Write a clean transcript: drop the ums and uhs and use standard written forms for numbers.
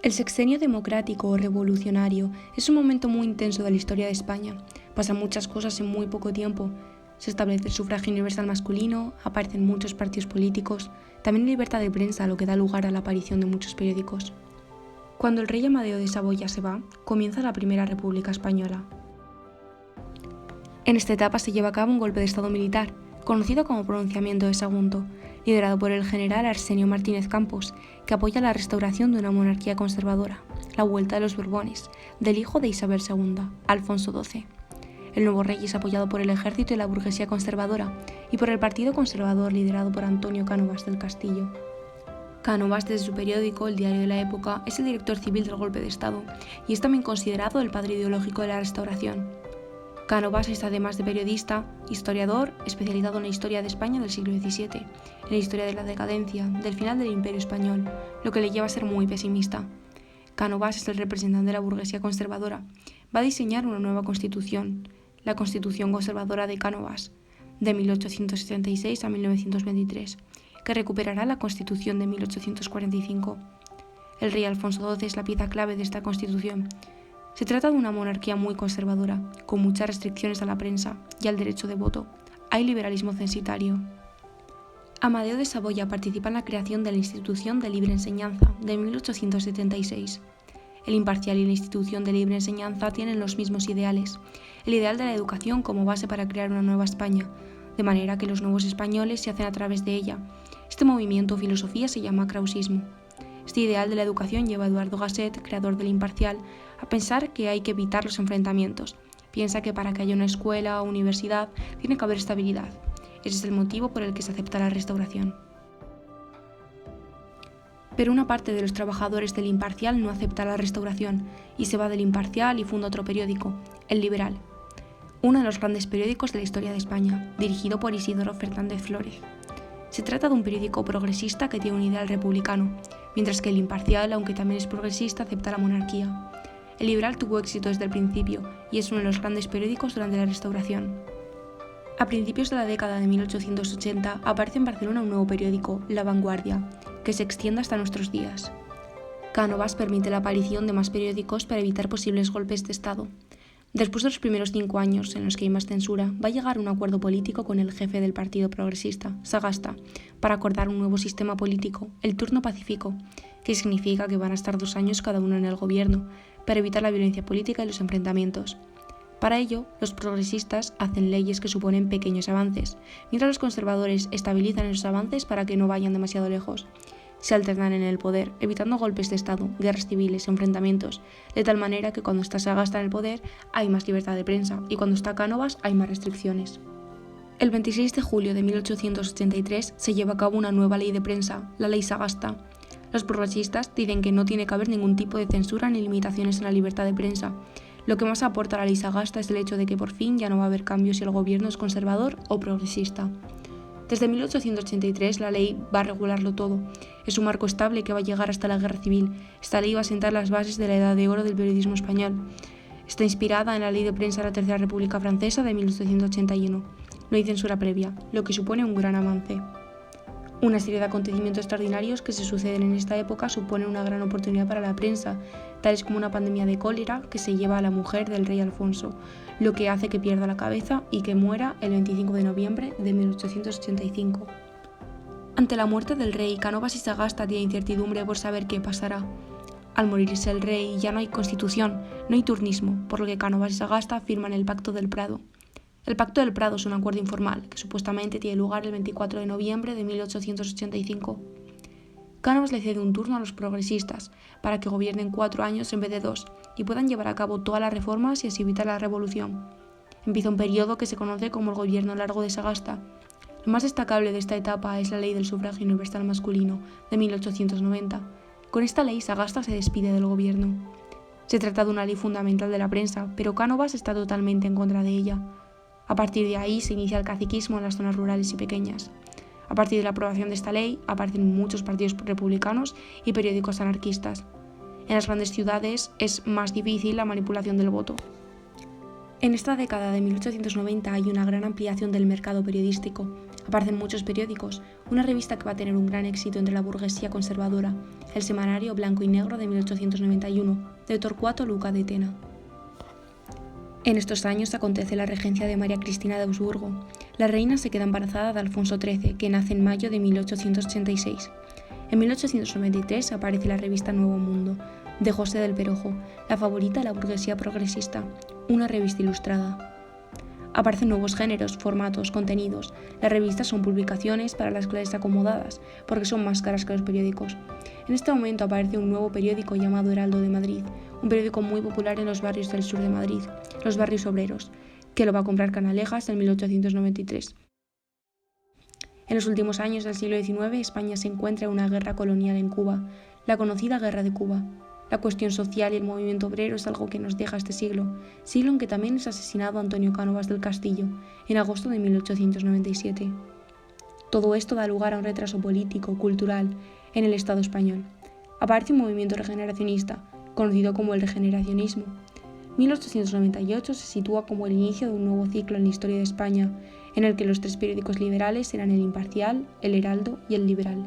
El sexenio democrático o revolucionario es un momento muy intenso de la historia de España. Pasan muchas cosas en muy poco tiempo. Se establece el sufragio universal masculino, aparecen muchos partidos políticos, también libertad de prensa, lo que da lugar a la aparición de muchos periódicos. Cuando el rey Amadeo de Saboya se va, comienza la Primera República Española. En esta etapa se lleva a cabo un golpe de estado militar, conocido como Pronunciamiento de Sagunto, liderado por el general Arsenio Martínez Campos, que apoya la restauración de una monarquía conservadora, la vuelta de los Borbones, del hijo de Isabel II, Alfonso XII. El nuevo rey es apoyado por el ejército y la burguesía conservadora, y por el Partido Conservador liderado por Antonio Cánovas del Castillo. Cánovas, desde su periódico, El Diario de la Época, es el director civil del golpe de estado, y es también considerado el padre ideológico de la restauración. Cánovas es, además de periodista, historiador, especializado en la historia de España del siglo XVII, en la historia de la decadencia, del final del Imperio Español, lo que le lleva a ser muy pesimista. Cánovas es el representante de la burguesía conservadora. Va a diseñar una nueva constitución, la Constitución Conservadora de Cánovas, de 1876 a 1923, que recuperará la Constitución de 1845. El rey Alfonso XII es la pieza clave de esta Constitución. Se trata de una monarquía muy conservadora, con muchas restricciones a la prensa y al derecho de voto. Hay liberalismo censitario. Amadeo de Saboya participa en la creación de la Institución de Libre Enseñanza de 1876. El imparcial y la Institución de Libre Enseñanza tienen los mismos ideales, el ideal de la educación como base para crear una nueva España, de manera que los nuevos españoles se hacen a través de ella. Este movimiento o filosofía se llama krausismo. Este ideal de la educación lleva a Eduardo Gasset, creador del Imparcial, a pensar que hay que evitar los enfrentamientos. Piensa que para que haya una escuela o universidad tiene que haber estabilidad. Ese es el motivo por el que se acepta la restauración. Pero una parte de los trabajadores del Imparcial no acepta la restauración y se va del Imparcial y funda otro periódico, El Liberal, uno de los grandes periódicos de la historia de España, dirigido por Isidoro Fernández Flórez. Se trata de un periódico progresista que tiene un ideal republicano, mientras que El Imparcial, aunque también es progresista, acepta la monarquía. El Liberal tuvo éxito desde el principio y es uno de los grandes periódicos durante la Restauración. A principios de la década de 1880 aparece en Barcelona un nuevo periódico, La Vanguardia, que se extiende hasta nuestros días. Cánovas permite la aparición de más periódicos para evitar posibles golpes de Estado. Después de los primeros 5 años, en los que hay más censura, va a llegar a un acuerdo político con el jefe del Partido Progresista, Sagasta, para acordar un nuevo sistema político, el turno pacífico, que significa que van a estar 2 años cada uno en el gobierno, para evitar la violencia política y los enfrentamientos. Para ello, los progresistas hacen leyes que suponen pequeños avances, mientras los conservadores estabilizan esos avances para que no vayan demasiado lejos. Se alternan en el poder, evitando golpes de Estado, guerras civiles, enfrentamientos, de tal manera que cuando está Sagasta en el poder hay más libertad de prensa y cuando está Cánovas hay más restricciones. El 26 de julio de 1883 se lleva a cabo una nueva ley de prensa, la Ley Sagasta. Los progresistas dicen que no tiene que haber ningún tipo de censura ni limitaciones en la libertad de prensa. Lo que más aporta la Ley Sagasta es el hecho de que por fin ya no va a haber cambios si el gobierno es conservador o progresista. Desde 1883 la ley va a regularlo todo. Es un marco estable que va a llegar hasta la Guerra Civil. Esta ley va a sentar las bases de la edad de oro del periodismo español. Está inspirada en la Ley de Prensa de la Tercera República Francesa de 1881. No hay censura previa, lo que supone un gran avance. Una serie de acontecimientos extraordinarios que se suceden en esta época suponen una gran oportunidad para la prensa, tales como una pandemia de cólera que se lleva a la mujer del rey Alfonso, lo que hace que pierda la cabeza y que muera el 25 de noviembre de 1885. Ante la muerte del rey, Cánovas y Sagasta tienen incertidumbre por saber qué pasará. Al morirse el rey ya no hay constitución, no hay turnismo, por lo que Cánovas y Sagasta firman el Pacto del Prado. El Pacto del Prado es un acuerdo informal que supuestamente tiene lugar el 24 de noviembre de 1885. Cánovas le cede un turno a los progresistas para que gobiernen 4 años en vez de 2 y puedan llevar a cabo todas las reformas y así evitar la revolución. Empieza un periodo que se conoce como el Gobierno Largo de Sagasta. Lo más destacable de esta etapa es la Ley del Sufragio Universal Masculino de 1890. Con esta ley Sagasta se despide del gobierno. Se trata de una ley fundamental de la prensa, pero Cánovas está totalmente en contra de ella. A partir de ahí se inicia el caciquismo en las zonas rurales y pequeñas. A partir de la aprobación de esta ley, aparecen muchos partidos republicanos y periódicos anarquistas. En las grandes ciudades es más difícil la manipulación del voto. En esta década de 1890 hay una gran ampliación del mercado periodístico. Aparecen muchos periódicos, una revista que va a tener un gran éxito entre la burguesía conservadora, el semanario Blanco y Negro de 1891, de Torcuato Luca de Tena. En estos años acontece la regencia de María Cristina de Habsburgo. La reina se queda embarazada de Alfonso XIII, que nace en mayo de 1886. En 1893 aparece la revista Nuevo Mundo, de José del Perojo, la favorita de la burguesía progresista, una revista ilustrada. Aparecen nuevos géneros, formatos, contenidos. Las revistas son publicaciones para las clases acomodadas, porque son más caras que los periódicos. En este momento aparece un nuevo periódico llamado Heraldo de Madrid, un periódico muy popular en los barrios del sur de Madrid, los barrios obreros, que lo va a comprar Canalejas en 1893. En los últimos años del siglo XIX, España se encuentra en una guerra colonial en Cuba, la conocida Guerra de Cuba. La cuestión social y el movimiento obrero es algo que nos deja este siglo en que también es asesinado Antonio Cánovas del Castillo, en agosto de 1897. Todo esto da lugar a un retraso político, cultural, en el Estado español. Aparece un movimiento regeneracionista, conocido como el regeneracionismo. 1898 se sitúa como el inicio de un nuevo ciclo en la historia de España, en el que los tres periódicos liberales eran el Imparcial, el Heraldo y el Liberal.